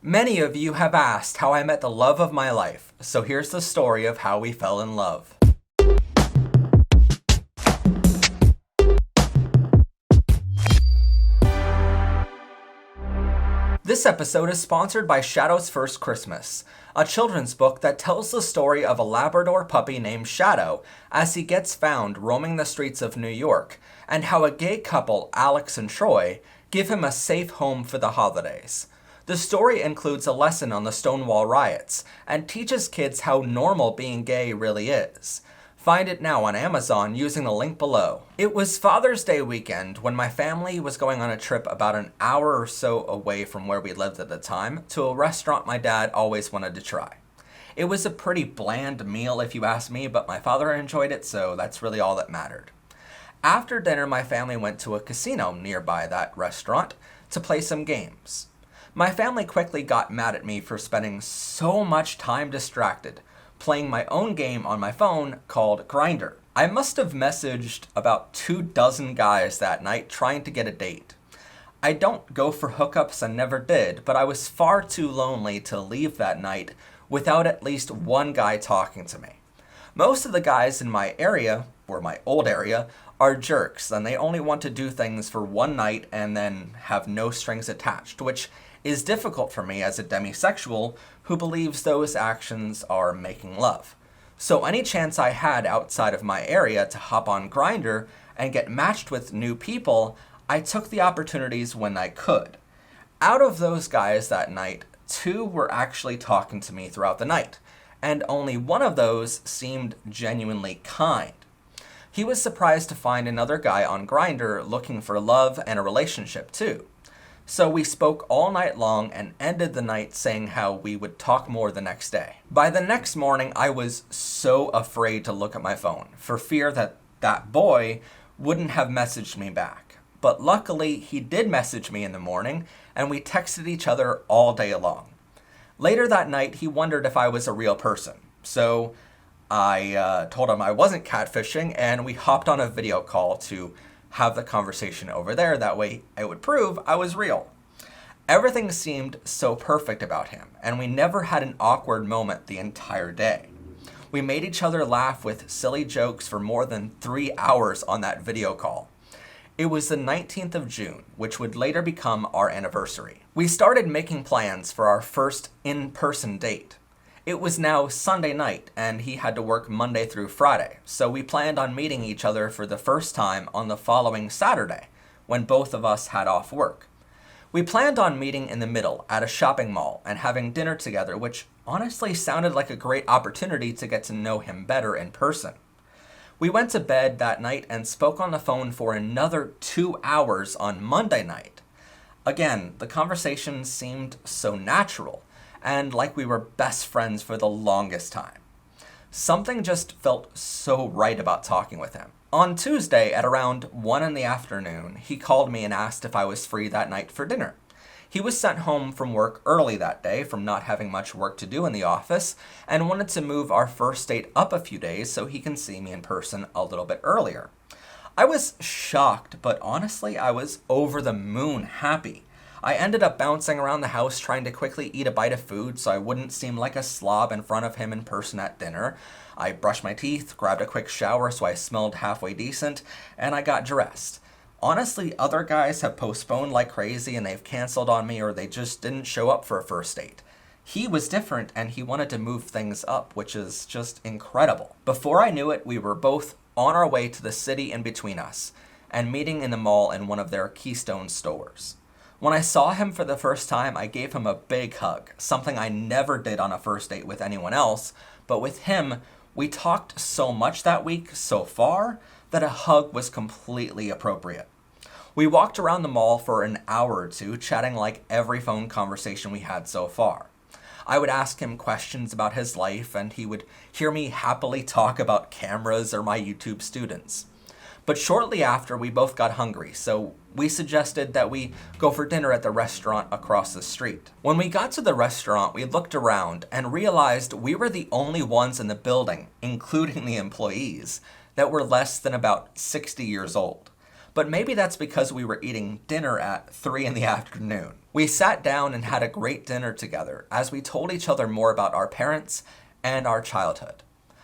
Many of you have asked how I met the love of my life, so here's the story of how we fell in love. This episode is sponsored by Shadow's First Christmas, a children's book that tells the story of a Labrador puppy named Shadow as he gets found roaming the streets of New York, and how a gay couple, Alex and Troy, give him a safe home for the holidays. The story includes a lesson on the Stonewall riots and teaches kids how normal being gay really is. Find it now on Amazon using the link below. It was Father's Day weekend when my family was going on a trip about an hour or so away from where we lived at the time to a restaurant my dad always wanted to try. It was a pretty bland meal if you ask me, but my father enjoyed it, so that's really all that mattered. After dinner, my family went to a casino nearby that restaurant to play some games. My family quickly got mad at me for spending so much time distracted, playing my own game on my phone called Grindr. I must have messaged about 24 guys that night trying to get a date. I don't go for hookups and never did, but I was far too lonely to leave that night without at least one guy talking to me. Most of the guys in my area, or my old area, are jerks, and they only want to do things for one night and then have no strings attached, which is difficult for me as a demisexual who believes those actions are making love. So any chance I had outside of my area to hop on Grindr and get matched with new people, I took the opportunities when I could. Out of those guys that night, 2 were actually talking to me throughout the night, and only one of those seemed genuinely kind. He was surprised to find another guy on Grindr looking for love and a relationship too. So we spoke all night long and ended the night saying how we would talk more the next day. By the next morning, I was so afraid to look at my phone for fear that that boy wouldn't have messaged me back. But luckily, he did message me in the morning, and we texted each other all day long. Later that night, he wondered if I was a real person. So I told him I wasn't catfishing, and we hopped on a video call to have the conversation over there. That way it would prove I was real. Everything seemed so perfect about him, and we never had an awkward moment the entire day. We made each other laugh with silly jokes for more than 3 hours on that video call. It was the 19th of June, which would later become our anniversary. We started making plans for our first in-person date. It was now Sunday night, and he had to work Monday through Friday, so we planned on meeting each other for the first time on the following Saturday, when both of us had off work. We planned on meeting in the middle at a shopping mall and having dinner together, which honestly sounded like a great opportunity to get to know him better in person. We went to bed that night and spoke on the phone for another 2 hours on Monday night. Again, the conversation seemed so natural, and like we were best friends for the longest time. Something just felt so right about talking with him. On Tuesday at around 1 in the afternoon, he called me and asked if I was free that night for dinner. He was sent home from work early that day from not having much work to do in the office and wanted to move our first date up a few days so he can see me in person a little bit earlier. I was shocked, but honestly, I was over the moon happy. I ended up bouncing around the house trying to quickly eat a bite of food so I wouldn't seem like a slob in front of him in person at dinner. I brushed my teeth, grabbed a quick shower so I smelled halfway decent, and I got dressed. Honestly, other guys have postponed like crazy and they've canceled on me or they just didn't show up for a first date. He was different and he wanted to move things up, which is just incredible. Before I knew it, we were both on our way to the city in between us and meeting in the mall in one of their Keystone stores. When I saw him for the first time, I gave him a big hug, something I never did on a first date with anyone else, but with him, we talked so much that week so far that a hug was completely appropriate. We walked around the mall for an hour or two, chatting like every phone conversation we had so far. I would ask him questions about his life, and he would hear me happily talk about cameras or my YouTube students. But shortly after, we both got hungry, so we suggested that we go for dinner at the restaurant across the street. When we got to the restaurant, we looked around and realized we were the only ones in the building, including the employees, that were less than about 60 years old. but maybe that's because we were eating dinner at 3 in the afternoon. We sat down and had a great dinner together as we told each other more about our parents and our childhood.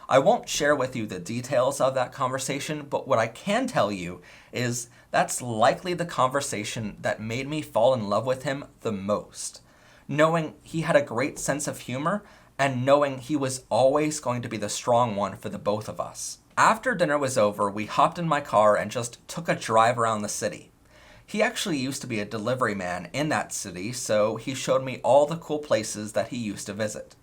I won't share with you the details of that conversation, but what I can tell you is that's likely the conversation that made me fall in love with him the most. Knowing he had a great sense of humor and knowing he was always going to be the strong one for the both of us. After dinner was over, we hopped in my car and just took a drive around the city. He actually used to be a delivery man in that city, so he showed me all the cool places that he used to visit.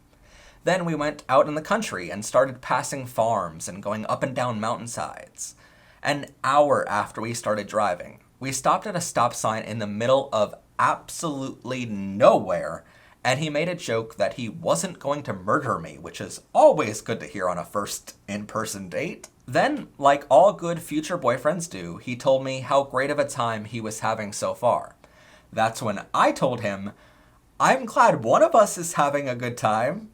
Then we went out in the country and started passing farms and going up and down mountainsides. An hour after we started driving, we stopped at a stop sign in the middle of absolutely nowhere, and he made a joke that he wasn't going to murder me, which is always good to hear on a first in-person date. Then, like all good future boyfriends do, he told me how great of a time he was having so far. That's when I told him, I'm glad one of us is having a good time.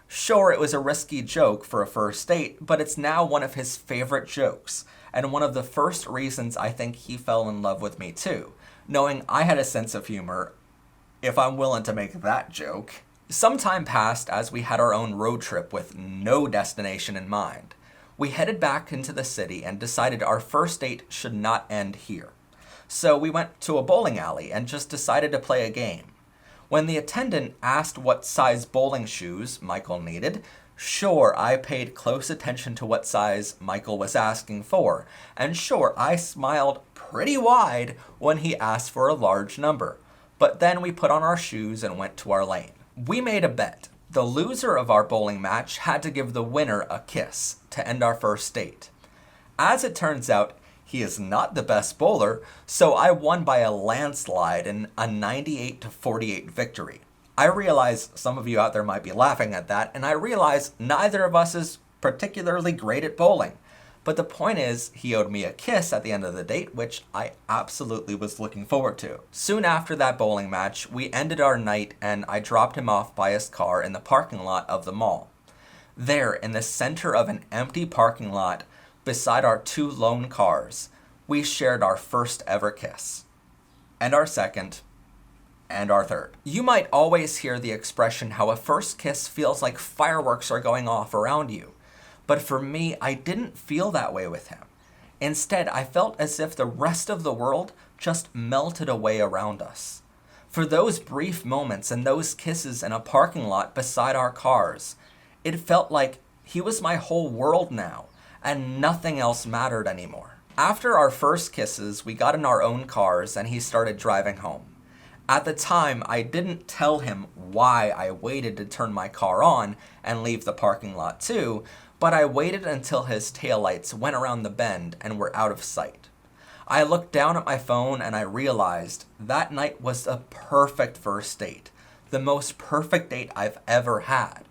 Sure, it was a risky joke for a first date, but it's now one of his favorite jokes, and one of the first reasons I think he fell in love with me too, knowing I had a sense of humor, if I'm willing to make that joke. Some time passed as we had our own road trip with no destination in mind. We headed back into the city and decided our first date should not end here. So we went to a bowling alley and just decided to play a game. When the attendant asked what size bowling shoes Michael needed, sure, I paid close attention to what size Michael was asking for, and sure, I smiled pretty wide when he asked for a large number. But then we put on our shoes and went to our lane. We made a bet. The loser of our bowling match had to give the winner a kiss to end our first date. As it turns out, he is not the best bowler, so I won by a landslide in a 98-48 victory. I realize some of you out there might be laughing at that, and I realize neither of us is particularly great at bowling. But the point is, he owed me a kiss at the end of the date, which I absolutely was looking forward to. Soon after that bowling match, we ended our night and I dropped him off by his car in the parking lot of the mall. There, in the center of an empty parking lot, beside our 2 lone cars, we shared our first ever kiss. And our second. And our third. You might always hear the expression how a first kiss feels like fireworks are going off around you. But for me, I didn't feel that way with him. Instead, I felt as if the rest of the world just melted away around us. For those brief moments and those kisses in a parking lot beside our cars, it felt like he was my whole world now, and nothing else mattered anymore. After our first kisses, we got in our own cars and he started driving home. At the time, I didn't tell him why I waited to turn my car on and leave the parking lot too, but I waited until his taillights went around the bend and were out of sight. I looked down at my phone and I realized that night was a perfect first date, the most perfect date I've ever had.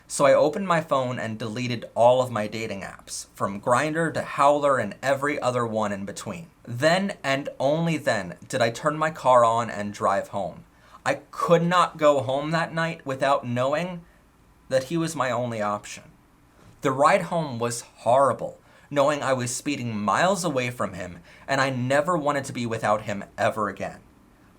So I opened my phone and deleted all of my dating apps, from Grindr to Howler and every other one in between. Then and only then did I turn my car on and drive home. I could not go home that night without knowing that he was my only option. The ride home was horrible, knowing I was speeding miles away from him and I never wanted to be without him ever again.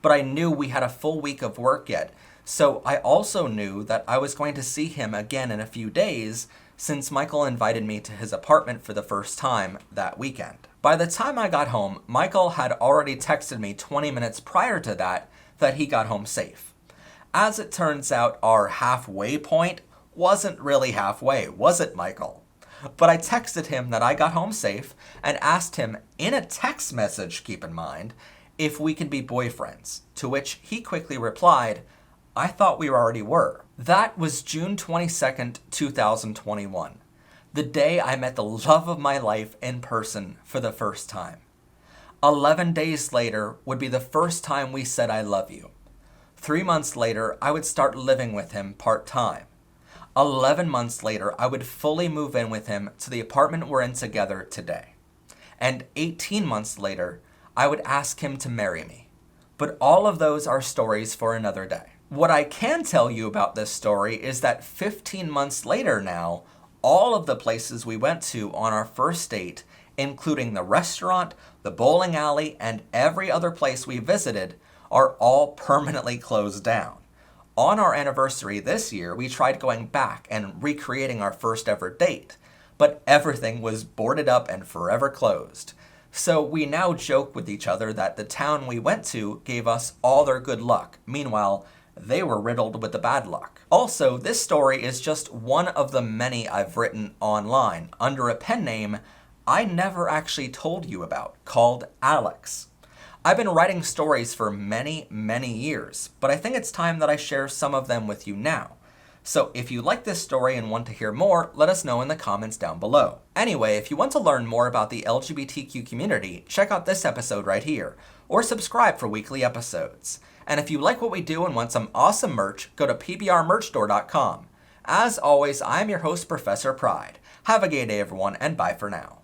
But I knew we had a full week of work yet, so I also knew that I was going to see him again in a few days since Michael invited me to his apartment for the first time that weekend. By the time I got home, Michael had already texted me 20 minutes prior to that he got home safe. As it turns out, our halfway point wasn't really halfway, was it, Michael? But I texted him that I got home safe and asked him, in a text message, keep in mind, if we could be boyfriends, to which he quickly replied, I thought we already were. That was June 22nd, 2021, the day I met the love of my life in person for the first time. 11 days later would be the first time we said I love you. 3 months later, I would start living with him part-time. 11 months later, I would fully move in with him to the apartment we're in together today. And 18 months later, I would ask him to marry me. But all of those are stories for another day. What I can tell you about this story is that 15 months later now, all of the places we went to on our first date including the restaurant, the bowling alley, and every other place we visited, are all permanently closed down. On our anniversary this year, we tried going back and recreating our first ever date, but everything was boarded up and forever closed. So we now joke with each other that the town we went to gave us all their good luck. Meanwhile, they were riddled with the bad luck. Also, this story is just one of the many I've written online under a pen name I never actually told you about, called Alex. I've been writing stories for many, many years, but I think it's time that I share some of them with you now. So if you like this story and want to hear more, let us know in the comments down below. Anyway, if you want to learn more about the LGBTQ community, check out this episode right here, or subscribe for weekly episodes. And if you like what we do and want some awesome merch, go to pbrmerchstore.com. As always, I'm your host, Professor Pride. Have a gay day, everyone, and bye for now.